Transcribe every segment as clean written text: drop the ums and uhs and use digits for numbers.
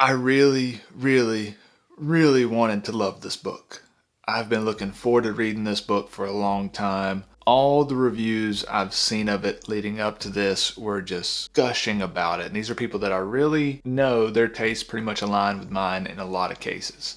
I really, really, really wanted to love this book. I've been looking forward to reading this book for a long time. All the reviews I've seen of it leading up to this were just gushing about it. And these are people that I really know their tastes pretty much align with mine in a lot of cases.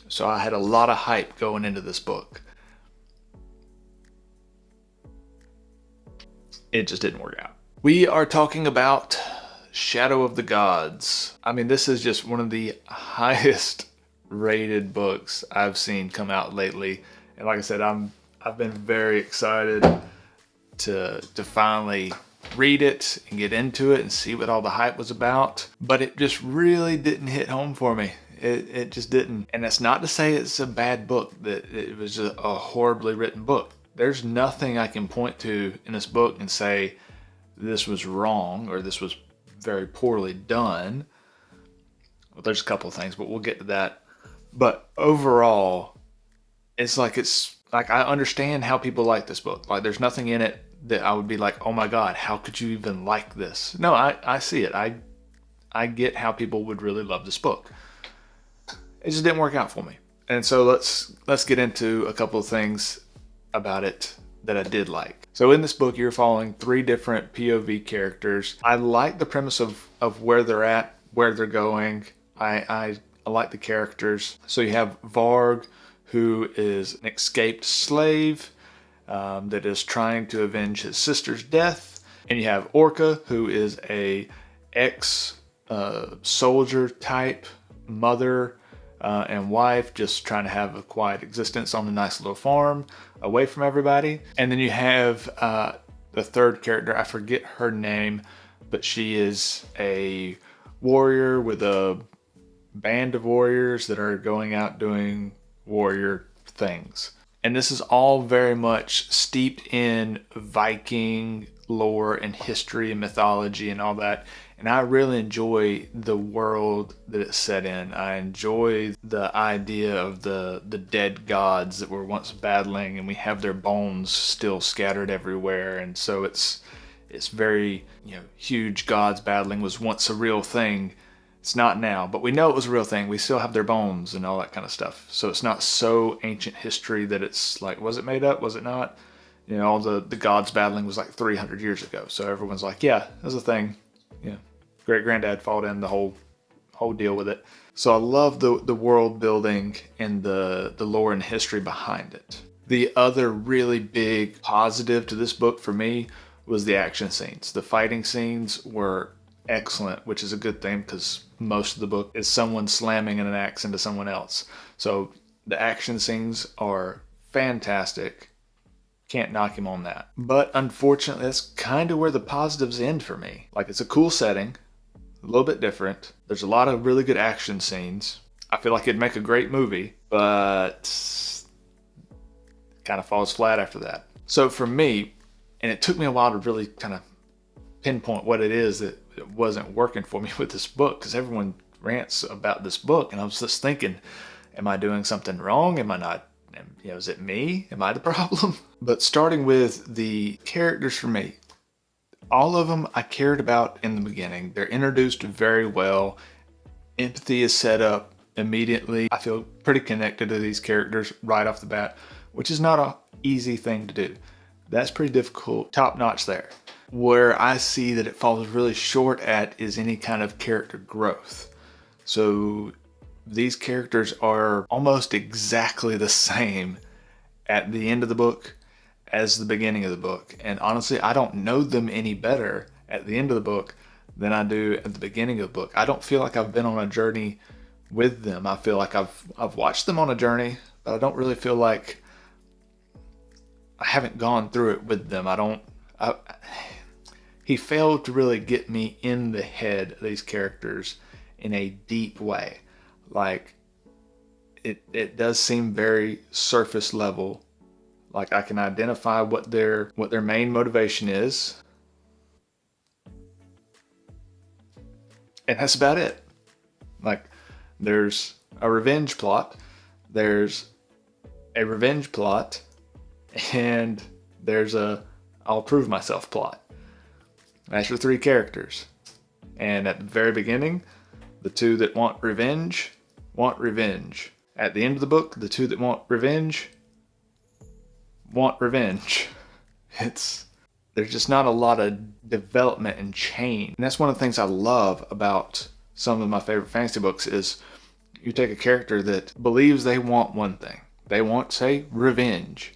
So I had a lot of hype going into this book. It just didn't work out. We are talking about Shadow of the Gods. I mean, this is just one of the highest rated books I've seen come out lately. And like I said, I've been very excited to finally read it and get into it and see what all the hype was about. But it just really didn't hit home for me. It just didn't. And that's not to say it's a bad book, that it was just a horribly written book. There's nothing I can point to in this book and say this was wrong or this was very poorly done. Well, there's a couple of things, but we'll get to that. But overall, it's like I understand how people like this book. Like there's nothing in it that I would be like, oh my God, how could you even like this? No, I see it. I get how people would really love this book. It just didn't work out for me. And so let's get into a couple of things about it that I did like. So in this book, you're following 3 different POV characters. I like the premise of where they're at, where they're going. I like the characters. So you have Varg, who is an escaped slave that is trying to avenge his sister's death. And you have Orca, who is a ex-soldier type mother and wife, just trying to have a quiet existence on a nice little farm away from everybody. And then you have the third character, I forget her name, but she is a warrior with a band of warriors that are going out doing warrior things. And this is all very much steeped in Viking lore and history and mythology and all that. And I really enjoy the world that it's set in. I enjoy the idea of the dead gods that were once battling, and we have their bones still scattered everywhere. And so it's very, huge gods battling was once a real thing. It's not now, but we know it was a real thing. We still have their bones and all that kind of stuff. So it's not so ancient history that it's like, was it made up? Was it not? All the gods battling was like 300 years ago. So everyone's like, yeah, that was a thing. Yeah. Great granddad fought in the whole deal with it. So I love the world building and the lore and history behind it. The other really big positive to this book for me was the action scenes. The fighting scenes were excellent, which is a good thing because most of the book is someone slamming an axe into someone else. So the action scenes are fantastic. Can't knock him on that. But unfortunately, that's kind of where the positives end for me. Like, it's a cool setting, a little bit different. There's a lot of really good action scenes. I feel like it'd make a great movie, but it kind of falls flat after that. So for me, and it took me a while to really kind of pinpoint what it is that wasn't working for me with this book, because everyone rants about this book, and I was just thinking, am I doing something wrong? Am I not? Is it me? Am I the problem? But starting with the characters for me, all of them I cared about in the beginning. They're introduced very well. Empathy is set up immediately. I feel pretty connected to these characters right off the bat, which is not an easy thing to do. That's pretty difficult, top notch there. Where I see that it falls really short at is any kind of character growth. So these characters are almost exactly the same at the end of the book as the beginning of the book. And honestly, I don't know them any better at the end of the book than I do at the beginning of the book. I don't feel like I've been on a journey with them. I feel like I've watched them on a journey, but I don't really feel like I haven't gone through it with them. He failed to really get me in the head of these characters in a deep way. Like, it does seem very surface level. Like, I can identify what their main motivation is, and that's about it. Like, there's a revenge plot, and there's a I'll prove myself plot. That's your 3 characters. And at the very beginning, The two that want revenge. At the end of the book, the two that want revenge. There's just not a lot of development and change. And that's one of the things I love about some of my favorite fantasy books is you take a character that believes they want one thing. They want, say, revenge.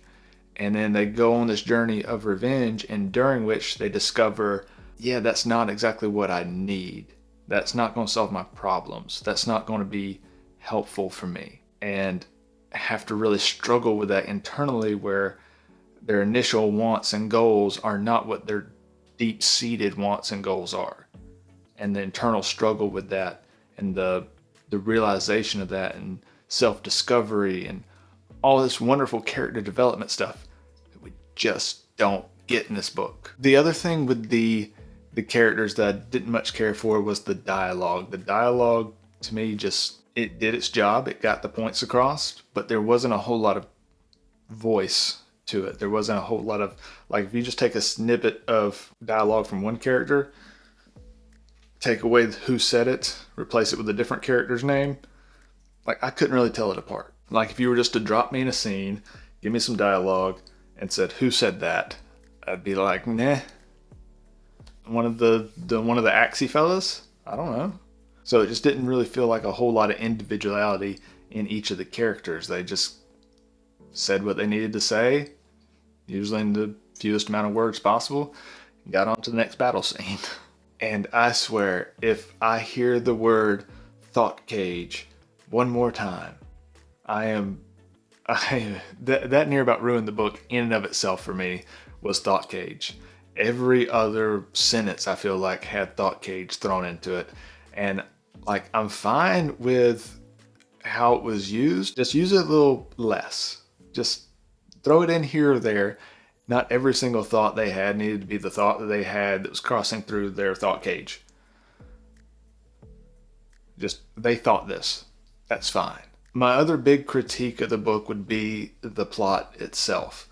And then they go on this journey of revenge, and during which they discover, yeah, that's not exactly what I need. That's not going to solve my problems. That's not going to be helpful for me. And have to really struggle with that internally, where their initial wants and goals are not what their deep-seated wants and goals are. And the internal struggle with that, and the realization of that, and self-discovery, and all this wonderful character development stuff that we just don't get in this book. The other thing with the characters that I didn't much care for was the dialogue. The dialogue, to me, just, it did its job. It got the points across, but there wasn't a whole lot of voice to it. There wasn't a whole lot of, like, if you just take a snippet of dialogue from one character, take away who said it, replace it with a different character's name, like, I couldn't really tell it apart. Like, if you were just to drop me in a scene, give me some dialogue, and said, who said that? I'd be like, nah. One of the Axie fellas? I don't know. So it just didn't really feel like a whole lot of individuality in each of the characters. They just said what they needed to say, usually in the fewest amount of words possible, and got on to the next battle scene. And I swear, if I hear the word thought cage one more time, that near about ruined the book in and of itself for me, was thought cage. Every other sentence I feel like had thought cage thrown into it. And like, I'm fine with how it was used. Just use it a little less. Just throw it in here or there. Not every single thought they had needed to be the thought that they had that was crossing through their thought cage. Just, they thought this. That's fine. My other big critique of the book would be the plot itself.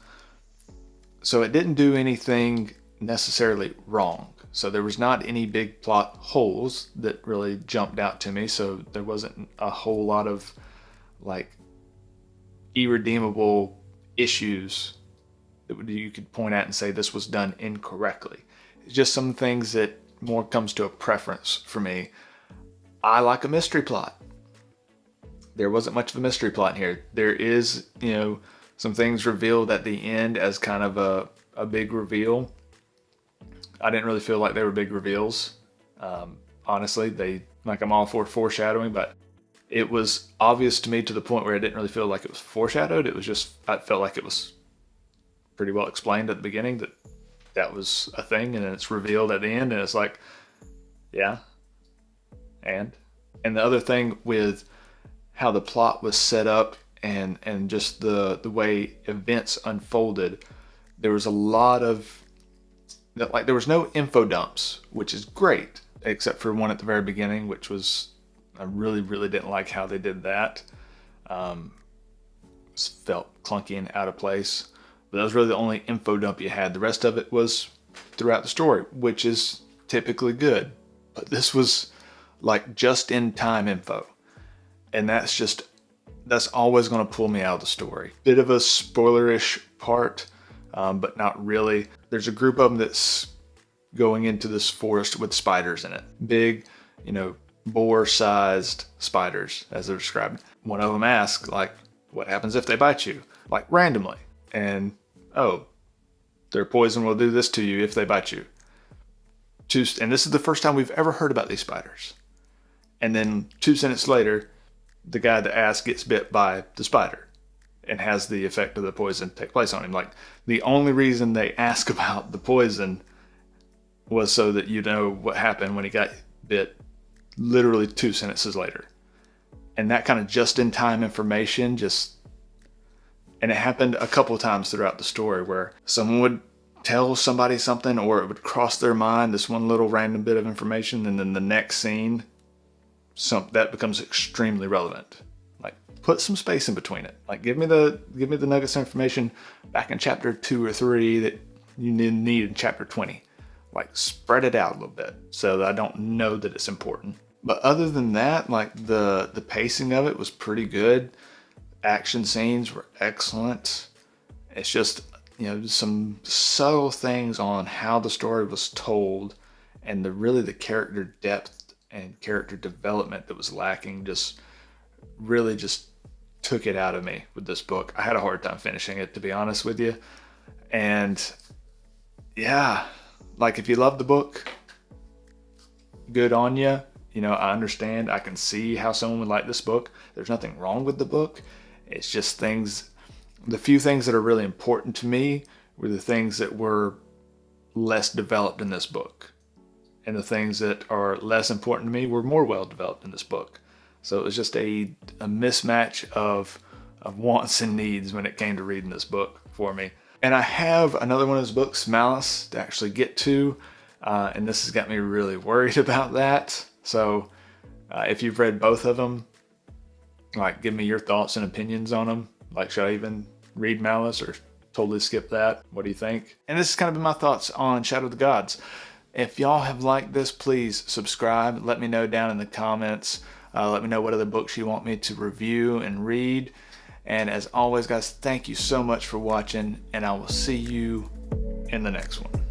So it didn't do anything necessarily wrong. So there was not any big plot holes that really jumped out to me. So there wasn't a whole lot of like irredeemable issues that you could point at and say this was done incorrectly. It's just some things that more comes to a preference for me. I like a mystery plot. There wasn't much of a mystery plot in here. There is, some things revealed at the end as kind of a big reveal. I didn't really feel like they were big reveals. Honestly, I'm all for foreshadowing, but it was obvious to me to the point where I didn't really feel like it was foreshadowed. It was just, I felt like it was pretty well explained at the beginning that was a thing, and then it's revealed at the end, and it's like, yeah. And the other thing with how the plot was set up and just the way events unfolded, there was a lot of, like, there was no info dumps, which is great, except for one at the very beginning, which was, I really, really didn't like how they did that. Felt clunky and out of place. But that was really the only info dump you had. The rest of it was throughout the story, which is typically good. But this was like just in time info. And that's always going to pull me out of the story. Bit of a spoilerish part, but not really. There's a group of them that's going into this forest with spiders in it. Big, boar-sized spiders, as they're described. One of them asks, like, what happens if they bite you? Like, randomly. And, their poison will do this to you if they bite you. And this is the first time we've ever heard about these spiders. And then 2 sentences later, the guy that asked gets bit by the spider and has the effect of the poison take place on him. Like, the only reason they ask about the poison was so that you know what happened when he got bit literally 2 sentences later. And that kind of just-in-time information and it happened a couple of times throughout the story where someone would tell somebody something, or it would cross their mind, this one little random bit of information, and then the next scene, that becomes extremely relevant. Like, put some space in between it. Like, give me the nuggets of information back in chapter 2 or 3 that you need in chapter 20. Like, spread it out a little bit so that I don't know that it's important. But other than that, like the pacing of it was pretty good. Action scenes were excellent. It's just, some subtle things on how the story was told, and the character depth and character development that was lacking just really just took it out of me with this book. I had a hard time finishing it, to be honest with you. And yeah, like if you love the book, good on you. I understand. I can see how someone would like this book. There's nothing wrong with the book. It's just the few things that are really important to me were the things that were less developed in this book. And the things that are less important to me were more well developed in this book. So it was just a mismatch of wants and needs when it came to reading this book for me. And I have another one of his books, Malice, to actually get to. And this has got me really worried about that. So if you've read both of them, like, give me your thoughts and opinions on them. Like, should I even read Malice or totally skip that? What do you think? And this has kind of been my thoughts on Shadow of the Gods. If y'all have liked this, please subscribe. Let me know down in the comments. Let me know what other books you want me to review and read. And as always, guys, thank you so much for watching, and I will see you in the next one.